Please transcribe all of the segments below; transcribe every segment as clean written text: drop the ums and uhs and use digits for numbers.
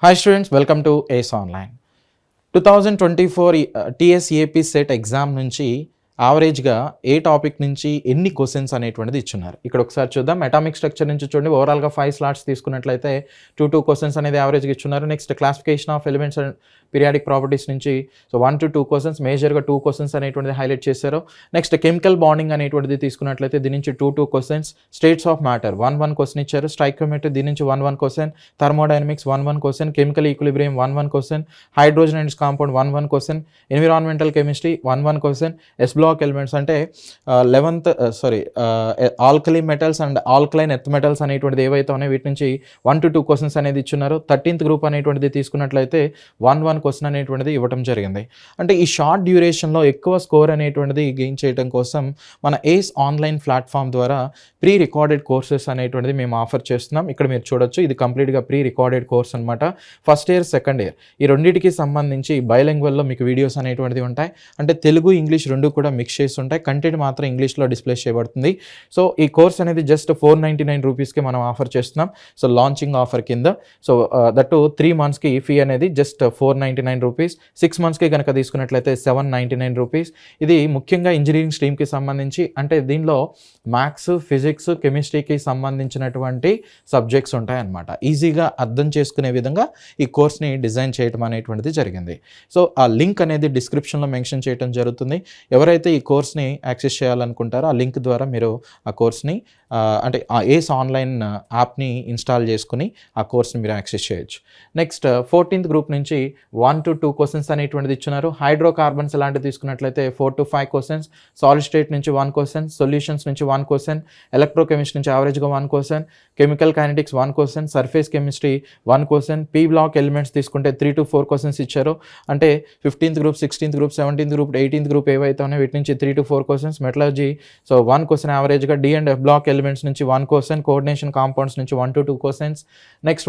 Hi students, welcome to ACE Online. 2024 TSAP set exam నుంచి యావరేజ్గా ఏ topic నుంచి ఎన్ని క్వశ్చన్స్ అనేటువంటిది ఇచ్చున్నారు. ఇక్కడ ఒకసారి చూద్దాం. అటామిక్ స్ట్రక్చర్ నుంచి చూడండి, ఓవరాల్గా 5 స్లాట్స్ తీసుకున్నట్లయితే 2 క్వశ్చన్స్ అనేది యావరేజ్గా ఇచ్చున్నారు. Next classification of elements and periodic properties నుంచి 1 to 2 క్వశ్చన్స్, మేజర్గా 2 క్వశ్చన్స్ అనేటువంటిది హైలైట్ చేశారు. నెక్స్ట్ కెమికల్ బాండింగ్ అనేటువంటిది తీసుకున్నట్లయితే దీని నుంచి 2 questions, states of matter 1 question ఇచ్చారు. స్టైకోమెట్రీ దీని నుంచి 1 question, thermodynamics 1 question, chemical equilibrium 1 question, hydrogen and compound 1 question, environmental chemistry 1 question, S block elements అంటే 11th alkali metals and alkaline earth metals అనేటువంటిది ఏవైతే ఉన్నాయో వీటి నుంచి 1 to 2 క్వశ్చన్స్ అనేది ఇచ్చున్నారు. 13th గ్రూప్ అనేటువంటిది తీసుకున్నట్లయితే 1 క్వశ్చన్ అనేటువంటిది ఇవ్వడం జరిగింది. అంటే ఈ షార్ట్ డ్యూరేషన్లో ఎక్కువ స్కోర్ అనేటువంటిది గెయిన్ చేయడం కోసం మన ఏస్ ఆన్లైన్ ప్లాట్ఫామ్ ద్వారా ప్రీ రికార్డెడ్ కోర్సెస్ అనేటువంటిది మేము ఆఫర్ చేస్తున్నాం. ఇక్కడ మీరు చూడొచ్చు, ఇది కంప్లీట్గా ప్రీ రికార్డెడ్ కోర్స్ అనమాట. ఫస్ట్ ఇయర్, సెకండ్ ఇయర్ ఈ రెండింటికి సంబంధించి బైలింగ్వల్లో మీకు వీడియోస్ అనేటువంటివి ఉంటాయి. అంటే తెలుగు, ఇంగ్లీష్ రెండు కూడా మిక్స్ చేసి ఉంటాయి. కంటెంట్ మాత్రం ఇంగ్లీష్లో డిస్ప్లే చేయబడుతుంది. సో ఈ కోర్స్ అనేది జస్ట్ 499 రూపీస్కి మనం ఆఫర్ చేస్తున్నాం. సో లాంచింగ్ ఆఫర్ కింద. సో దట్టు 3 monthsకి ఫీ అనేది జస్ట్ 499 రూపీస్. 6 monthsకి కనుక తీసుకున్నట్లయితే 799 రూపీస్. ఇది ముఖ్యంగా ఇంజనీరింగ్ స్ట్రీమ్కి సంబంధించి, అంటే దీనిలో మ్యాథ్స్, ఫిజిక్స్, కెమిస్ట్రీకి సంబంధించినటువంటి సబ్జెక్ట్స్ ఉంటాయన్నమాట. ఈజీగా అర్థం చేసుకునే విధంగా ఈ కోర్స్ని డిజైన్ చేయడం అనేటువంటిది జరిగింది. సో ఆ లింక్ అనేది డిస్క్రిప్షన్లో మెన్షన్ చేయడం జరుగుతుంది. ఎవరైతే ఈ కోర్స్ని యాక్సెస్ చేయాలనుకుంటారో ఆ లింక్ ద్వారా మీరు ఆ కోర్స్ని అంటే ఆ ఏస్ ఆన్లైన్ యాప్ని ఇన్స్టాల్ చేసుకుని ఆ కోర్స్ని మీరు యాక్సెస్ చేయొచ్చు. నెక్స్ట్ 14th గ్రూప్ నుంచి 1 to 2 క్వశ్చన్స్ అనేటువంటిది ఇచ్చున్నారు. హైడ్రో కార్బన్స్ ఇలాంటివి తీసుకున్నట్లయితే 4 to 5 క్వశ్చన్స్, సాలిడ్ స్టేట్ నుంచి 1 క్వశ్చన్, సొల్యూషన్స్ నుంచి 1 క్వశ్చన్, ఎలక్ట్రోకెమిస్ట్రీ నుంచి యావరేజ్గా 1 question, chemical kinetics 1 question, surface chemistry 1 question, P block elements తీసుకుంటే 3 to 4 క్వశ్చన్స్ ఇచ్చారు. అంటే 15th group, 16th group, 17th group, 18th group ఏవైతే ఉన్నాయో వీటి నుంచి 3 to 4 క్వశ్చన్స్, మెటలర్జీ 1 క్వశ్చన్ యావరేజ్గా, D and F block elements నుంచి 1 క్వశ్చన్, కోఆర్డినేషన్ కాంపౌండ్స్ నుంచి 1 to 2 క్వశ్చన్స్. నెక్స్ట్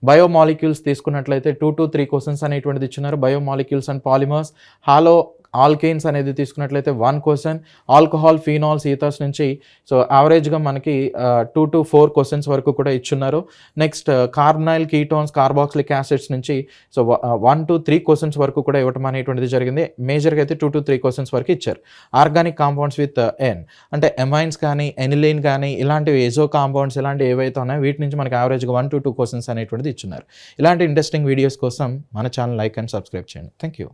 బయోమాలిక్యూల్స్ తీసుకున్నట్లయితే 2 to 3 క్వశ్చన్స్ అనేటువంటిది ఇచ్చున్నారు. Biomolecules and polymers, haloalkanes అనేది తీసుకున్నట్లయితే 1 క్వశ్చన్, ఆల్కహాల్, ఫీనాల్స్, ఈథర్స్ నుంచి సో యావరేజ్గా మనకి 2 to 4 క్వశ్చన్స్ వరకు కూడా ఇచ్చున్నారు. Next carbonyl ketones, carboxylic acids నుంచి సో 1 to 3 క్వశ్చన్స్ వరకు కూడా ఇవ్వడం అనేటువంటిది జరిగింది. మేజర్గా అయితే 2 to 3 క్వశ్చన్స్ వరకు ఇచ్చారు. ఆర్గానిక్ కాంపౌండ్స్ విత్ ఎన్ అంటే ఎమైన్స్ కానీ, ఎనిలిన్ కానీ, ఇలాంటివి ఎజో కాంపౌండ్స్ ఇలాంటివి ఏవైతే ఉన్నాయో వీటి నుంచి మనకి యావరేజ్గా 1 to 2 క్వశ్చన్స్ అనేటువంటిది ఇచ్చున్నారు. ఇలాంటి ఇంట్రెస్టింగ్ వీడియోస్ కోసం మన ఛానల్ లైక్ అండ్ సబ్స్క్రైబ్ చేయండి. Thank you.